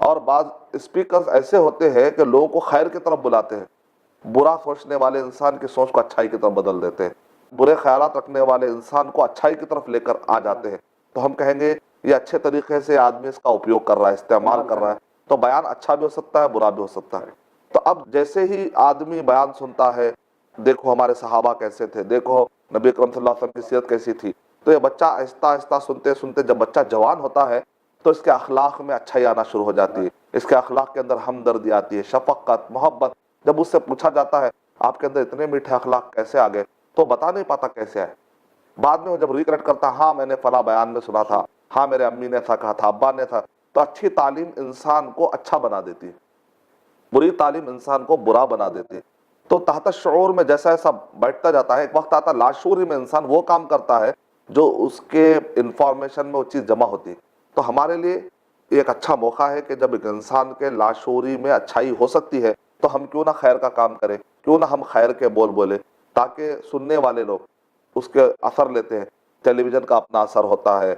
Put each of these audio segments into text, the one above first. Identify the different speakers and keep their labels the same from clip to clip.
Speaker 1: اور بعض اسپیکرز ایسے ہوتے ہیں کہ لوگوں کو خیر کی طرف بلاتے ہیں، برا سوچنے والے انسان کی سوچ کو اچھائی کی طرف بدل دیتے ہیں، برے خیالات رکھنے والے انسان کو اچھائی کی طرف لے کر آ جاتے ہیں. تو ہم کہیں گے یہ اچھے طریقے سے آدمی اس کا اپیوگ کر رہا ہے، استعمال کر رہا ہے، تو بیان اچھا بھی ہو سکتا ہے، برا بھی ہو سکتا ہے. تو اب جیسے ہی آدمی بیان سنتا ہے، دیکھو ہمارے صحابہ کیسے تھے، دیکھو نبی اکرم صلی اللہ علیہ وسلم کی سیرت کیسی تھی، تو یہ بچہ آہستہ آہستہ سنتے سنتے جب بچہ جوان ہوتا ہے تو اس کے اخلاق میں اچھائی آنا شروع ہو جاتی ہے، اس کے اخلاق کے اندر ہمدردی آتی ہے، شفقت، محبت. جب اس سے پوچھا جاتا ہے آپ کے اندر اتنے میٹھے اخلاق کیسے آ گئے، تو بتا نہیں پاتا کیسے آئے. بعد میں وہ جب ریکریٹ کرتا ہاں میں نے فلاں بیان میں سنا تھا، ہاں میرے امی نے ایسا کہا تھا، ابا نے تھا. تو اچھی تعلیم انسان کو اچھا بنا دیتی ہے، بری تعلیم انسان کو برا بنا دیتی ہے. تو تحت شعور میں جیسا ایسا بیٹھتا جاتا ہے، ایک وقت آتا ہے لاشعوری میں انسان وہ کام کرتا ہے جو اس کے انفارمیشن میں وہ چیز جمع ہوتی ہے. تو ہمارے لیے یہ ایک اچھا موقع ہے کہ جب ایک انسان کے لاشعوری میں اچھائی ہو سکتی ہے تو ہم کیوں نہ خیر کا کام کریں، کیوں نہ ہم خیر کے بول بولے، تاکہ سننے والے لوگ اس کے اثر لیتے ہیں. ٹیلی ویژن کا اپنا اثر ہوتا ہے،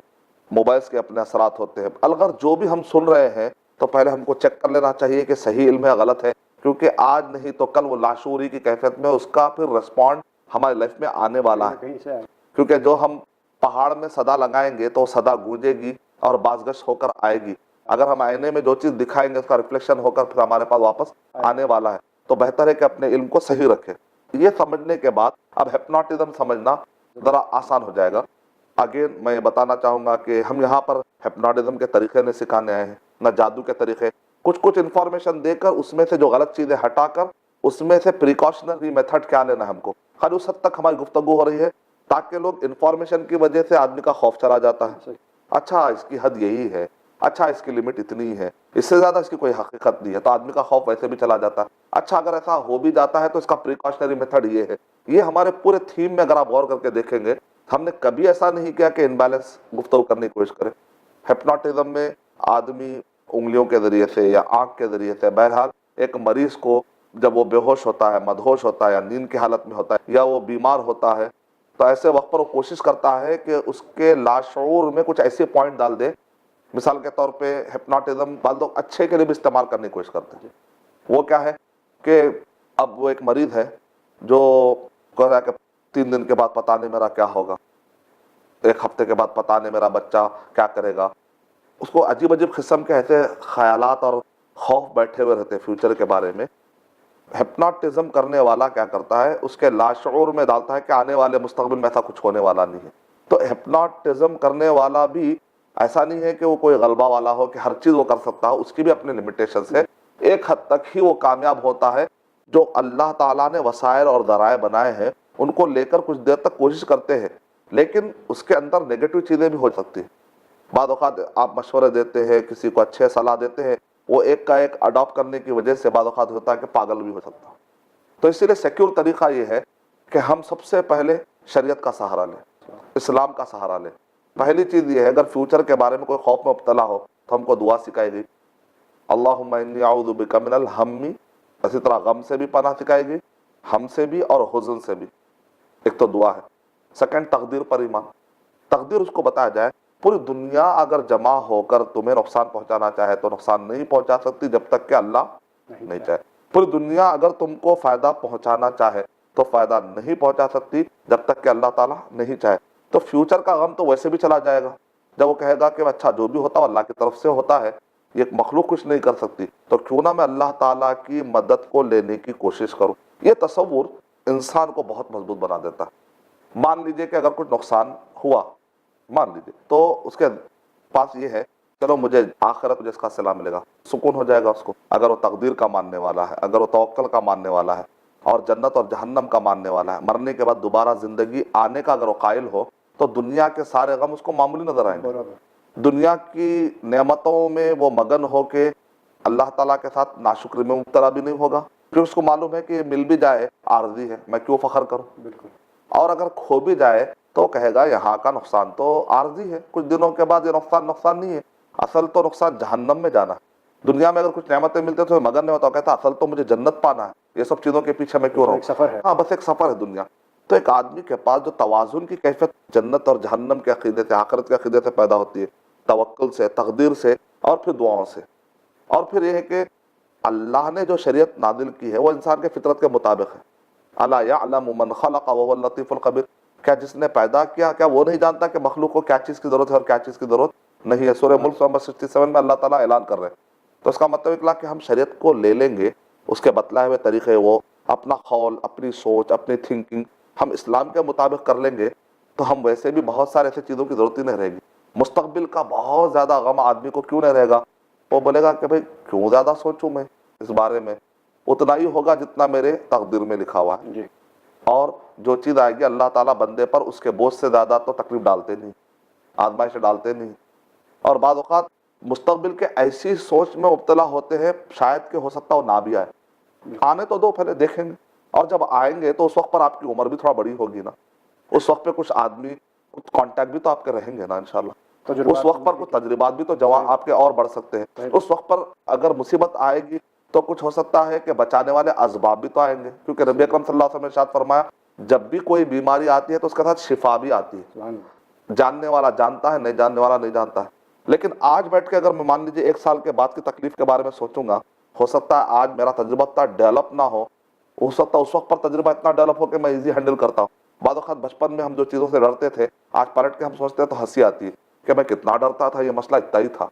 Speaker 1: موبائلز کے اپنے اثرات ہوتے ہیں. الگر جو بھی ہم سن رہے ہیں تو پہلے ہم کو چیک کر لینا چاہیے کہ صحیح علم ہے غلط ہے، کیونکہ آج نہیں تو کل وہ لاشعوری کی کیفیت میں اس کا پھر رسپونڈ ہماری لائف میں آنے والا ہے.
Speaker 2: کہیں سے آئے.
Speaker 1: کیونکہ جو ہم پہاڑ میں صدا لگائیں گے تو صدا گونجے گی اور بازگشت ہو کر آئے گی. اگر ہم آئینے میں جو چیز دکھائیں گے اس کا ریفلیکشن ہو کر پھر ہمارے پاس واپس آنے والا ہے. تو بہتر ہے کہ اپنے علم کو صحیح رکھیں. یہ سمجھنے کے بعد اب ہپناٹزم سمجھنا ذرا آسان ہو جائے گا. اگین میں بتانا چاہوں گا کہ ہم یہاں پر ہپناٹزم کے طریقے نہیں سکھانے آئے ہیں، نہ جادو کے طریقے. کچھ انفارمیشن دے کر اس میں سے جو غلط چیزیں ہٹا کر اس میں سے پریکاشنری میتھڈ کیا لینا ہے ہم کو. خالی اس حد تک ہماری گفتگو ہو رہی ہے تاکہ لوگ انفارمیشن کی وجہ سے آدمی کا خوف چلا جاتا ہے. اچھا اس کی حد یہی ہے، اچھا اس کی لمٹ اتنی ہے، اس سے زیادہ اس کی کوئی حقیقت نہیں ہے، تو آدمی کا خوف ویسے بھی چلا جاتا ہے. اچھا اگر ایسا ہو بھی جاتا ہے تو اس کا پریکاشنری میتھڈ یہ ہے. یہ ہمارے پورے تھیم میں اگر آپ غور کر کے دیکھیں گے ہم نے کبھی ایسا نہیں کیا کہ انبیلنس گفتگو کرنے کی کوشش کرے. ہپناٹزم میں آدمی انگلیوں کے ذریعے سے یا آنکھ کے ذریعے سے، بہرحال ایک مریض کو جب وہ بے ہوش ہوتا ہے، مدہوش ہوتا ہے، یا نیند کی حالت میں ہوتا ہے، یا وہ بیمار ہوتا ہے، تو ایسے وقت پر وہ کوشش کرتا ہے کہ اس کے لاشعور میں کچھ ایسے پوائنٹ ڈال دے. مثال کے طور پہ ہپناٹزم بعض لوگ اچھے کے لیے بھی استعمال کرنے کی کوشش کرتے ہیں. وہ کیا ہے کہ اب وہ ایک مریض ہے جو کہہ رہا ہے کہ 3 دن کے بعد پتہ نہیں میرا کیا ہوگا، 1 ہفتے کے بعد پتہ نہیں میرا بچہ کیا کرے گا. اس کو عجیب عجیب قسم کے ایسے خیالات اور خوف بیٹھے ہوئے رہتے فیوچر کے بارے میں. ہپناٹزم کرنے والا کیا کرتا ہے، اس کے لاشعور میں ڈالتا ہے کہ آنے والے مستقبل میں ایسا کچھ ہونے والا نہیں ہے. تو ہپناٹزم کرنے والا بھی ایسا نہیں ہے کہ وہ کوئی غلبہ والا ہو کہ ہر چیز وہ کر سکتا ہو، اس کی بھی اپنے لمیٹیشنز ہے. ایک حد تک ہی وہ کامیاب ہوتا ہے. جو اللہ تعالیٰ نے وسائل اور ذرائع بنائے ہیں ان کو لے کر کچھ دیر تک کوشش کرتے ہیں، لیکن اس کے اندر نیگیٹو چیزیں بھی ہو سکتی ہیں. بعض اوقات آپ مشورے دیتے ہیں، کسی کو اچھے صلاح دیتے ہیں، وہ ایک کا ایک اڈاپٹ کرنے کی وجہ سے بعض اوقات ہوتا ہے کہ پاگل بھی ہو سکتا. تو اسی لیے سیکیور طریقہ یہ ہے کہ ہم سب سے پہلے شریعت کا سہارا لیں، اسلام کا سہارا لیں. پہلی چیز یہ ہے اگر فیوچر کے بارے میں کوئی خوف میں مبتلا ہو تو ہم کو دعا سکھائی گئی، اللہم انی اعوذ بک من الہم. اسی طرح غم سے بھی پناہ سکھائی گئی، ہم سے بھی اور حزن سے بھی. ایک تو دعا ہے. سیکنڈ تقدیر پر ایمان. تقدیر اس کو بتایا جائے پوری دنیا اگر جمع ہو کر تمہیں نقصان پہنچانا چاہے تو نقصان نہیں پہنچا سکتی جب تک کہ اللہ نہیں چاہے. پوری دنیا اگر تم کو فائدہ پہنچانا چاہے تو فائدہ نہیں پہنچا سکتی جب تک کہ اللہ تعالیٰ نہیں چاہے. تو فیوچر کا غم تو ویسے بھی چلا جائے گا جب وہ کہے گا کہ اچھا جو بھی ہوتا ہے اللہ کی طرف سے ہوتا ہے، یہ مخلوق کچھ نہیں کر سکتی، تو کیوں نہ میں اللہ تعالیٰ کی مدد کو لینے کی کوشش کروں. یہ تصور انسان کو بہت مضبوط بنا دیتا ہے. مان لیجئے کہ اگر کچھ نقصان ہوا، مان لیجئے، تو اس کے پاس یہ ہے چلو مجھے آخرت جس کا صلہ ملے گا، سکون ہو جائے گا اس کو. اگر وہ تقدیر کا ماننے والا ہے، اگر وہ توکل کا ماننے والا ہے اور جنت اور جہنم کا ماننے والا ہے، مرنے کے بعد دوبارہ زندگی آنے کا اگر وہ قائل ہو تو دنیا کے سارے غم اس کو معمولی نظر آئیں گے. دنیا کی نعمتوں میں وہ مگن ہو کے اللہ تعالیٰ کے ساتھ ناشکری میں مبتلا بھی نہیں ہوگا، پھر اس کو معلوم ہے کہ یہ مل بھی جائے عارضی ہے، میں کیوں فخر کروں.
Speaker 2: بالکل.
Speaker 1: اور اگر کھو بھی جائے تو کہے گا یہاں کا نقصان تو عارضی ہے، کچھ دنوں کے بعد یہ نقصان نہیں ہے، اصل تو نقصان جہنم میں جانا ہے. دنیا میں اگر کچھ نعمتیں ملتے تو مگن نہیں ہوتا، کہتا اصل تو مجھے جنت پانا ہے، یہ سب چیزوں کے پیچھے میں کیوں رہوں.
Speaker 2: ایک سفر ہے.
Speaker 1: ہاں بس ایک سفر ہے دنیا. تو ایک آدمی کے پاس جو توازن کی کیفیت جنت اور جہنم کے عقیدے سے، آخرت کے عقیدے سے پیدا ہوتی ہے، توکل سے، تقدیر سے اور پھر دعاؤں سے. اور پھر یہ ہے کہ اللہ نے جو شریعت نازل کی ہے وہ انسان کے فطرت کے مطابق ہے. الا یعلم من خلق وهو اللطیف الخبیر. کیا جس نے پیدا کیا کیا وہ نہیں جانتا کہ مخلوق کو کیا چیز کی ضرورت ہے اور کیا چیز کی ضرورت نہیں ہے. سورہ ملک نمبر 67 میں اللہ تعالیٰ اعلان کر رہے ہیں. تو اس کا مطلب نکلا کہ ہم شریعت کو لے لیں گے, اس کے بتلائے ہوئے طریقے, وہ اپنا قول, اپنی سوچ, اپنی تھنکنگ ہم اسلام کے مطابق کر لیں گے تو ہم ویسے بھی بہت سارے ایسے چیزوں کی ضرورت ہی نہیں رہے گی. مستقبل کا بہت زیادہ غم آدمی کو کیوں نہیں رہے گا؟ وہ بولے گا کہ بھئی کیوں زیادہ سوچوں میں اس بارے میں, اتنا ہی ہوگا جتنا میرے تقدیر میں لکھا ہوا ہے. اور جو چیز آئے گی اللہ تعالیٰ بندے پر اس کے بوجھ سے زیادہ تو تکلیف ڈالتے نہیں, آزمائش ڈالتے نہیں. اور بعض اوقات مستقبل کے ایسی سوچ میں مبتلا ہوتے ہیں شاید کہ ہو سکتا وہ نہ بھی آئے. آنے تو دو, پہلے دیکھیں گے. اور جب آئیں گے تو اس وقت پر آپ کی عمر بھی تھوڑا بڑی ہوگی نا, اس وقت پہ کچھ آدمی, کچھ کانٹیکٹ بھی تو آپ کے رہیں گے نا انشاءاللہ. اس وقت پر کچھ تجربات بھی تو جوان آپ کے اور بڑھ سکتے ہیں. اس وقت پر اگر مصیبت آئے گی تو کچھ ہو سکتا ہے کہ بچانے والے اسباب بھی تو آئیں گے, کیونکہ نبی اکرم صلی اللہ علیہ وسلم نے ارشاد فرمایا جب بھی کوئی بیماری آتی ہے تو اس کے ساتھ شفا بھی آتی ہے. جاننے والا جانتا ہے, نہیں جاننے والا نہیں جانتا ہے. لیکن آج بیٹھ کے اگر میں مان لیجیے 1 سال کے بعد کی تکلیف کے بارے میں سوچوں گا, ہو سکتا ہے آج میرا تجربہ اتنا ڈیولپ نہ ہو سکتا ہے اس وقت پر تجربہ اتنا ڈیولپ ہو کہ میں ایزی ہینڈل کرتا ہوں. بعض اوقات بچپن میں ہم جو چیزوں سے ڈرتے تھے آج پلٹ کے ہم سوچتے ہیں تو ہنسی آتی ہے کہ میں کتنا ڈرتا تھا, یہ مسئلہ اتنا ہی تھا.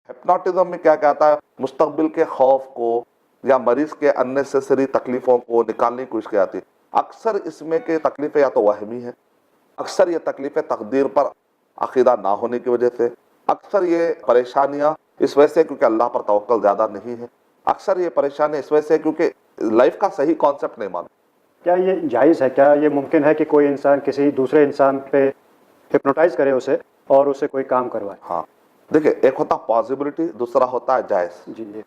Speaker 1: ہپنوٹزم میں کیا کہتا ہے, مستقبل کے خوف کو یا مریض کے اننیسیسری تکلیفوں کو نکالنے کی کوشش کی جاتی ہے. اکثر اس میں کہ تکلیفیں یا تو وہمی ہیں, اکثر یہ تکلیفیں تقدیر پر عقیدہ نہ ہونے کی وجہ سے, اکثر یہ پریشانیاں اس وجہ سے کیونکہ اللہ پر توکل زیادہ نہیں ہے, اکثر یہ پریشانی اس وجہ سے کیونکہ لائف کا صحیح کانسیپٹ نہیں معلوم.
Speaker 2: کیا یہ جائز ہے, کیا یہ ممکن ہے کہ کوئی انسان کسی دوسرے انسان پہ ہپنوٹائز کرے اسے اور اسے کوئی کام کروائے؟
Speaker 1: ہاں دیکھیں, ایک ہوتا پازیبلٹی, دوسرا ہوتا ہے جائز.
Speaker 2: جی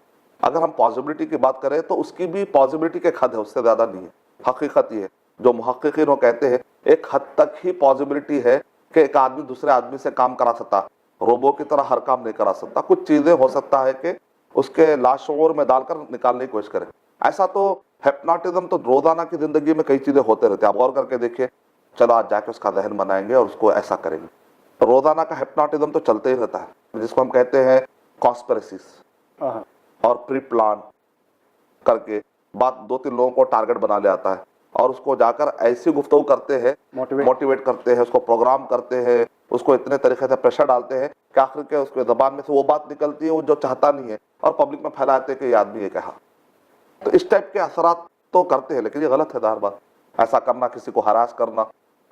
Speaker 1: اگر ہم پازیبلٹی کی بات کریں تو اس کی بھی پازیبلٹی کے حد ہے, اس سے زیادہ نہیں ہے. حقیقت یہ ہے, جو محققین وہ کہتے ہیں ایک حد تک ہی پازیبلٹی ہے کہ ایک آدمی دوسرے آدمی سے کام کرا سکتا, روبو کی طرح ہر کام نہیں کرا سکتا. کچھ چیزیں ہو سکتا ہے کہ اس کے لاشعور میں ڈال کر نکالنے کی کوشش کرے. ایسا تو ہپنوٹزم تو روزانہ کی زندگی میں کئی چیزیں ہوتے رہتے ہیں. آپ غور کر کے دیکھیں, چلو آج جا کے اس کا ذہن بنائیں گے اور اس کو ایسا کریں گے. روزانہ کا ہپنوٹزم تو چلتے ہی رہتا ہے, جس کو ہم کہتے ہیں کانسپریسیز, اور پری پلان کر کے بات 2-3 لوگوں کو ٹارگٹ بنا لے آتا ہے اور اس کو جا کر ایسی گفتگو کرتے ہیں, موٹیویٹ کرتے ہیں, اس کو پروگرام کرتے ہیں, اس کو اتنے طریقے سے پریشر ڈالتے ہیں کہ آخر کے اس کے زبان میں سے وہ بات نکلتی ہے وہ جو چاہتا نہیں ہے, اور پبلک میں پھیلاتے ہیں کہ یہ آدمی یہ کہا. تو اس ٹائپ کے اثرات تو کرتے ہیں, لیکن یہ غلط ہے دار بات. ایسا کرنا, کسی کو ہراس کرنا,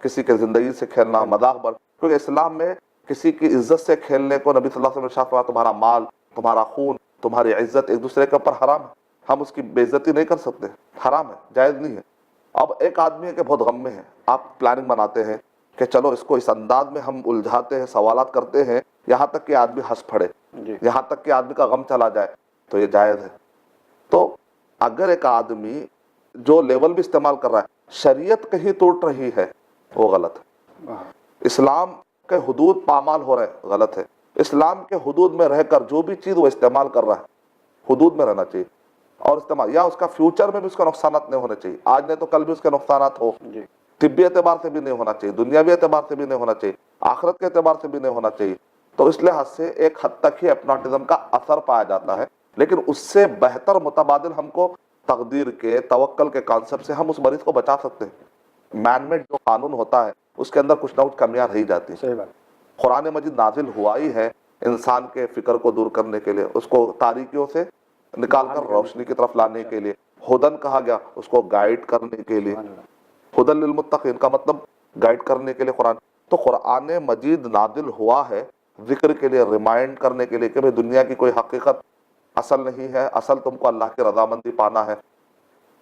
Speaker 1: کسی کے زندگی سے کھیلنا, مذاق بن, کیونکہ اسلام میں کسی کی عزت سے کھیلنے کو نبی صلی اللہ علیہ وسلم نے ارشاد فرمایا تمہارا مال, تمہارا خون, تمہاری عزت ایک دوسرے کے اوپر حرام ہے. ہم اس کی بے عزتی نہیں کر سکتے, حرام ہے, جائز نہیں ہے. اب ایک آدمی ہے کہ بہت غم میں ہے, آپ پلاننگ بناتے ہیں کہ چلو اس کو اس انداز میں ہم الجھاتے ہیں, سوالات کرتے ہیں یہاں تک کہ آدمی ہنس پڑے, یہاں تک کہ آدمی کا غم چلا جائے, تو یہ جائز ہے. تو اگر ایک آدمی جو لیول بھی استعمال کر رہا ہے, شریعت کہیں ٹوٹ رہی ہے, وہ غلط ہے. اسلام کے حدود پامال ہو رہے ہیں, غلط ہے. اسلام کے حدود میں رہ کر جو بھی چیز وہ استعمال کر رہا ہے حدود میں رہنا چاہیے, اور استعمال, یا اس کا فیوچر میں بھی اس کا نقصانات نہیں ہونے چاہیے. آج نہیں تو کل بھی اس کے نقصانات ہو, طبی اعتبار سے بھی نہیں ہونا چاہیے, دنیاوی اعتبار سے بھی نہیں ہونا چاہیے, آخرت کے اعتبار سے بھی نہیں ہونا چاہیے. تو اس لحاظ سے ایک حد تک ہی ہپنوٹزم کا اثر پایا جاتا ہے, لیکن اس سے بہتر متبادل ہم کو تقدیر کے, توکل کے کانسیپٹ سے ہم اس مریض کو بچا سکتے ہیں. مین میڈ جو قانون ہوتا ہے اس کے اندر کچھ نہ کچھ کمیاں رہ جاتی ہیں. قرآن مجید نازل ہوا ہی ہے انسان کے فکر کو دور کرنے کے لیے, اس کو تاریکیوں سے نکال کر روشنی کی طرف لانے کے لیے. ہدن کہا گیا اس کو گائیڈ کرنے کے لیے, ہدن للمتقین کا مطلب گائیڈ کرنے کے لیے قرآن. تو قرآن مجید نازل ہوا ہے ذکر کے لیے, ریمائنڈ کرنے کے لیے کہ بھئی دنیا کی کوئی حقیقت اصل نہیں ہے, اصل تم کو اللہ کی رضامندی پانا ہے,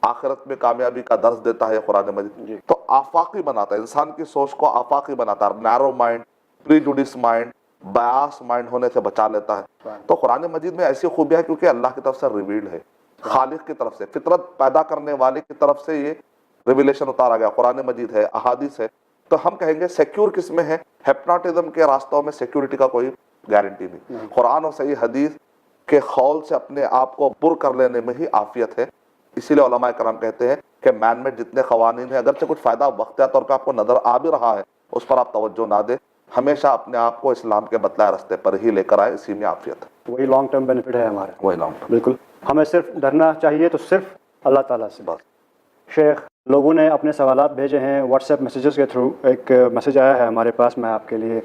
Speaker 1: آخرت میں کامیابی کا درس دیتا ہے قرآن مجید. تو آفاقی بناتا ہے, انسان کی سوچ کو آفاقی بناتا ہے, نیرو مائنڈ, پریجوڈس مائنڈ, بیاس مائنڈ ہونے سے بچا لیتا ہے. تو قرآن مجید میں ایسی خوبیاں ہے کیونکہ اللہ کی طرف سے ریویلڈ ہے, خالق کی طرف سے, فطرت پیدا کرنے والے کی طرف سے یہ ریویلیشن اتارا گیا. قرآن مجید ہے, احادیث ہے. تو ہم کہیں گے سیکیور کس میں ہے؟ ہپنوٹزم کے راستوں میں سیکیورٹی کا کوئی گارنٹی نہیں. قرآن اور صحیح حدیث کے خول سے اپنے آپ کو پر کر لینے میں ہی عافیت ہے. اسی لیے علماء کرام کہتے ہیں کہ مین میڈ جتنے قوانین ہیں, اگرچہ کچھ فائدہ وقتیہ طور پہ آپ کو نظر آ بھی رہا ہے, اس پر آپ توجہ نہ دیں, ہمیشہ اپنے آپ کو اسلام کے بتلائے راستے پر ہی لے کر آئے, اسی میں عافیت ہے,
Speaker 2: وہی لانگ ٹرم بینیفٹ ہے ہمارا.
Speaker 1: وہی لانگ ٹرم.
Speaker 2: بالکل, ہمیں صرف ڈرنا چاہیے تو صرف اللہ تعالیٰ سے.
Speaker 1: بس.
Speaker 2: شیخ, لوگوں نے اپنے سوالات بھیجے ہیں واٹس ایپ میسیجز کے تھرو. ایک میسیج آیا ہے ہمارے پاس, میں آپ کے لیے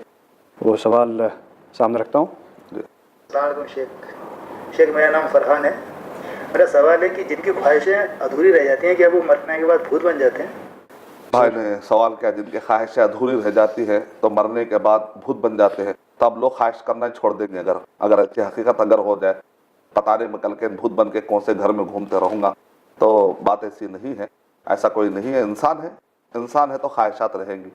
Speaker 2: وہ سوال سامنے رکھتا ہوں.
Speaker 3: السلام علیکم شیخ. شیخ میرا نام فرحان ہے. میرا سوال ہے کہ جن کی خواہشیں ادھوری رہ جاتی ہیں کیا وہ مرنے کے بعد بھوت بن جاتے ہیں؟
Speaker 1: بھائی نے سوال کیا, جن کی خواہشیں ادھوری رہ جاتی ہے تو مرنے کے بعد بھوت بن جاتے ہیں, تو اب لوگ خواہش کرنا چھوڑ دیں گے اگر ایسی حقیقت اگر ہو جائے, پتہ نہیں میں کل کے بھوت بن کے کون سے گھر میں گھومتے رہوں گا. تو بات ایسی نہیں ہے, ایسا کوئی نہیں ہے. انسان ہے تو خواہشات رہیں گی.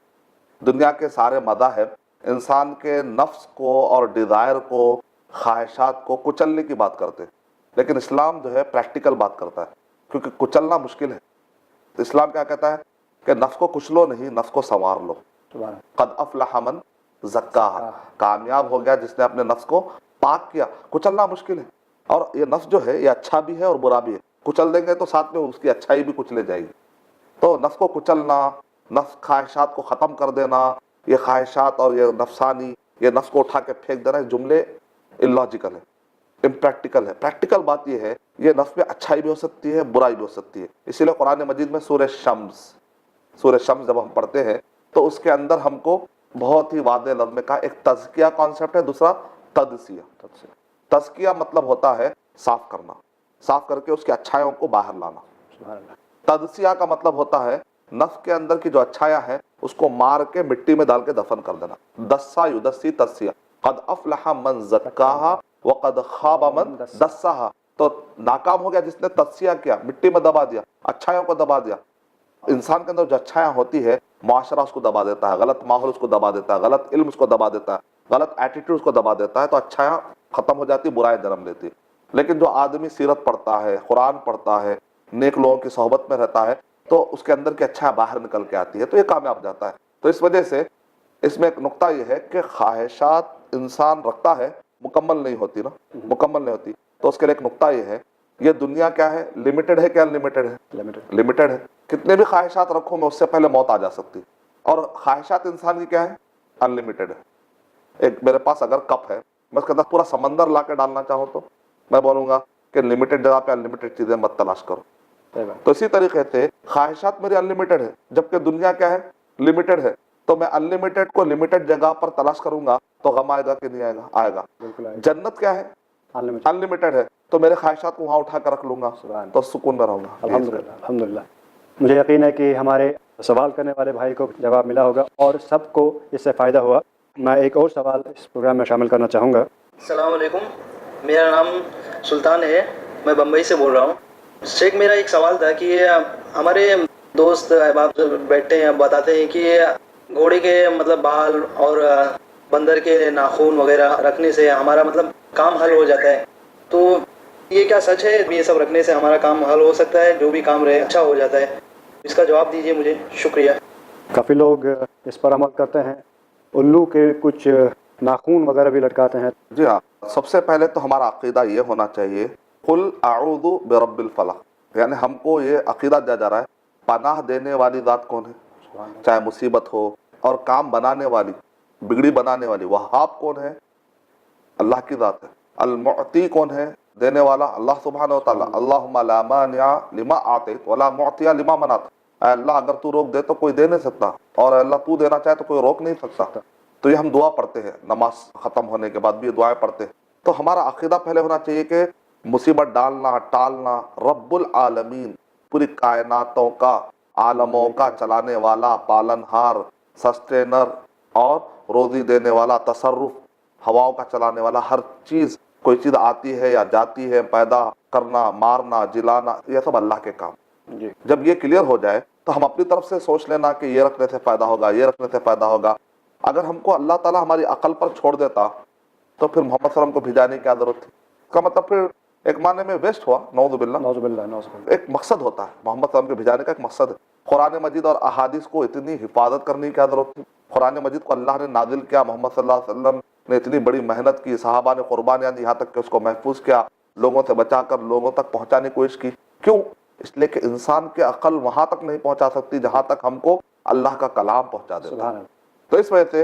Speaker 1: دنیا کے سارے مذاہب انسان کے نفس کو اور ڈیزائر کو, خواہشات کو کچلنے کی بات کرتے ہیں, لیکن اسلام جو ہے پریکٹیکل بات کرتا ہے, کیونکہ کچلنا مشکل ہے. تو اسلام کیا کہتا ہے کہ نفس کو کچلو نہیں, نفس کو سنوار لو. قد افلح من زکاہا, کامیاب ہو گیا جس نے اپنے نفس کو پاک کیا. کچلنا مشکل ہے, اور یہ نفس جو ہے یہ اچھا بھی ہے اور برا بھی ہے. کچل دیں گے تو ساتھ میں اس کی اچھائی بھی کچلے جائے گی. تو نفس کو کچلنا, نفس خواہشات کو ختم کر دینا, یہ خواہشات اور یہ نفسانی, یہ نفس کو اٹھا کے پھینک دینا, جملے اللاجیکل ہے, امپریکٹیکل ہے. پریکٹیکل بات یہ ہے, یہ نفس میں اچھائی بھی ہو سکتی ہے, برائی بھی ہو سکتی ہے. اسی لیے قرآن مجید میں سورہ شمس جب ہم پڑھتے ہیں تو اس کے اندر ہم کو بہت ہی واضح لفظ میں کہا, ایک تزکیہ کانسیپٹ ہے, دوسرا تدسیہ. تزکیہ مطلب ہوتا ہے صاف کرنا, صاف کر کے اس کی اچھائیوں کو باہر لانا. تدسیہ کا مطلب ہوتا ہے نفس کے اندر کی جو اچھائیاں ہیں اس کو مار کے مٹی میں ڈال کے دفن کر دینا. دسا یدسی تدسیہ. قد افلح من زکاہا وقد خاب من دساہا. تو ناکام ہو گیا جس نے تدسیہ کیا, مٹی میں دبا دیا, اچھائیوں کو دبا دیا. انسان کے اندر جو اچھائیاں ہوتی ہے, معاشرہ اس کو دبا دیتا ہے, غلط ماحول اس کو دبا دیتا ہے, غلط علم اس کو دبا دیتا ہے, غلط ایٹیٹیوڈ اس کو دبا دیتا ہے, تو اچھائیاں ختم ہو جاتی, برائیں جنم لیتی. لیکن جو آدمی سیرت پڑھتا ہے, قرآن پڑھتا ہے, نیک لوگوں کی صحبت میں رہتا ہے, تو اس کے اندر کی اچھائیاں باہر نکل کے آتی ہے, تو یہ کامیاب جاتا ہے. تو اس وجہ سے اس میں ایک نقطہ یہ ہے کہ خواہشات انسان رکھتا ہے, مکمل نہیں ہوتی نا, مکمل نہیں ہوتی. تو اس کے لیے ایک نقطہ یہ ہے, یہ دنیا کیا ہے, لمیٹڈ ہے کہ انلمیٹڈ ہے؟ لمیٹڈ ہے. کتنے بھی خواہشات رکھو میں اس سے پہلے موت آ جا سکتی. اور خواہشات انسان کی کیا ہے, انلمیٹڈ ہے. ایک میرے پاس اگر کپ ہے, میں اس کے اندر پورا سمندر لا کے ڈالنا چاہوں تو میں بولوں گا کہ لمیٹڈ جگہ پہ انلمیٹڈ چیزیں مت تلاش کرو. تو اسی طریقے سے خواہشات میری انلمیٹڈ ہے, جبکہ دنیا کیا ہے, لمیٹڈ ہے. تو میں انلمیٹڈ کو لمیٹڈ جگہ پر تلاش کروں گا تو غم آئے گا کہ نہیں آئے گا؟ آئے گا. جنت کیا ہے, انلمیٹڈ ہے, تو میرے خواہشات کو وہاں اٹھا کر رکھ لوں گا تو سکون میں رہوں گا.
Speaker 2: الحمدللہ, الحمدللہ. مجھے یقین ہے کہ ہمارے سوال کرنے والے بھائی کو جواب ملا ہوگا اور سب کو اس سے فائدہ ہوا. میں ایک اور سوال اس پروگرام میں شامل کرنا چاہوں گا.
Speaker 3: السلام علیکم, میرا نام سلطان ہے, میں بمبئی سے بول رہا ہوں. شیخ میرا ایک سوال تھا کہ ہمارے دوست احباب بیٹھتے ہیں, بتاتے ہیں کہ گھوڑے کے مطلب بال اور بندر کے ناخون وغیرہ رکھنے سے ہمارا مطلب کام حل ہو جاتا ہے. تو یہ کیا سچ ہے, یہ سب رکھنے سے ہمارا کام حل ہو سکتا ہے, جو بھی کام رہے اچھا ہو جاتا ہے؟ اس کا جواب دیجیے مجھے, شکریہ.
Speaker 2: کافی لوگ اس پر عمل کرتے ہیں, الو کے کچھ ناخون وغیرہ بھی لٹکاتے ہیں.
Speaker 1: جی ہاں, سب سے پہلے تو ہمارا عقیدہ یہ ہونا چاہیے, قل اعوذ برب الفلق, یعنی ہم کو یہ عقیدہ دیا جا رہا ہے پناہ دینے والی ذات کون ہے, چاہے مصیبت ہو, اور کام بنانے والی, بگڑی بنانے والی, وہاب کون ہے, اللہ کی ذات ہے. المعطی کون ہے, دینے والا, اللہ سبحانہ وتعالی. اللہم لا مانع لما اعطیت ولا معطی لما منعت. اے اللہ اگر تو روک دے تو کوئی دے نہیں سکتا, اور اللہ تو دینا چاہے تو کوئی روک نہیں سکتا. تو یہ ہم دعا پڑھتے ہیں, نماز ختم ہونے کے بعد بھی یہ دعائیں پڑھتے ہیں. تو ہمارا عقیدہ پہلے ہونا چاہیے کہ مصیبت ڈالنا, ٹالنا, رب العالمین, پوری کائناتوں کا, عالموں کا چلانے والا, پالن ہار, سسٹینر اور روزی دینے والا, تصرف, ہواؤں کا چلانے والا, ہر چیز, کوئی چیز آتی ہے یا جاتی ہے, پیدا کرنا, مارنا, جلانا, یہ سب اللہ کے کام. جب یہ کلیئر ہو جائے تو ہم اپنی طرف سے سوچ لینا کہ یہ رکھنے سے فائدہ ہوگا, یہ رکھنے سے فائدہ ہوگا. اگر ہم کو اللہ تعالیٰ ہماری عقل پر چھوڑ دیتا تو پھر محمد صلی اللہ علیہ وسلم کو بھیجانے کی کیا ضرورت تھی؟ اس کا مطلب پھر ایک معنی میں ویسٹ ہوا, نعوذ باللہ.
Speaker 2: نعوذ باللہ, نعوذ باللہ.
Speaker 1: ایک مقصد ہوتا ہے, محمد صلی اللہ علیہ وسلم کے بھیجانے کا ایک مقصد ہے. قرآن مجید اور احادیث کو اتنی حفاظت کرنے کی کیا ضرورت تھی؟ قرآن مجید کو اللہ نے نازل کیا, محمد صلی اللہ علیہ وسلم نے اتنی بڑی محنت کی, صحابہ نے قربانیاں دی, یہاں تک کہ اس کو محفوظ کیا, لوگوں سے بچا کر لوگوں تک پہنچانے کی کوشش کی. کیوں؟ اس لیے کہ انسان کے عقل وہاں تک نہیں پہنچا سکتی جہاں تک ہم کو اللہ کا کلام پہنچا دیتا. تو اس وجہ سے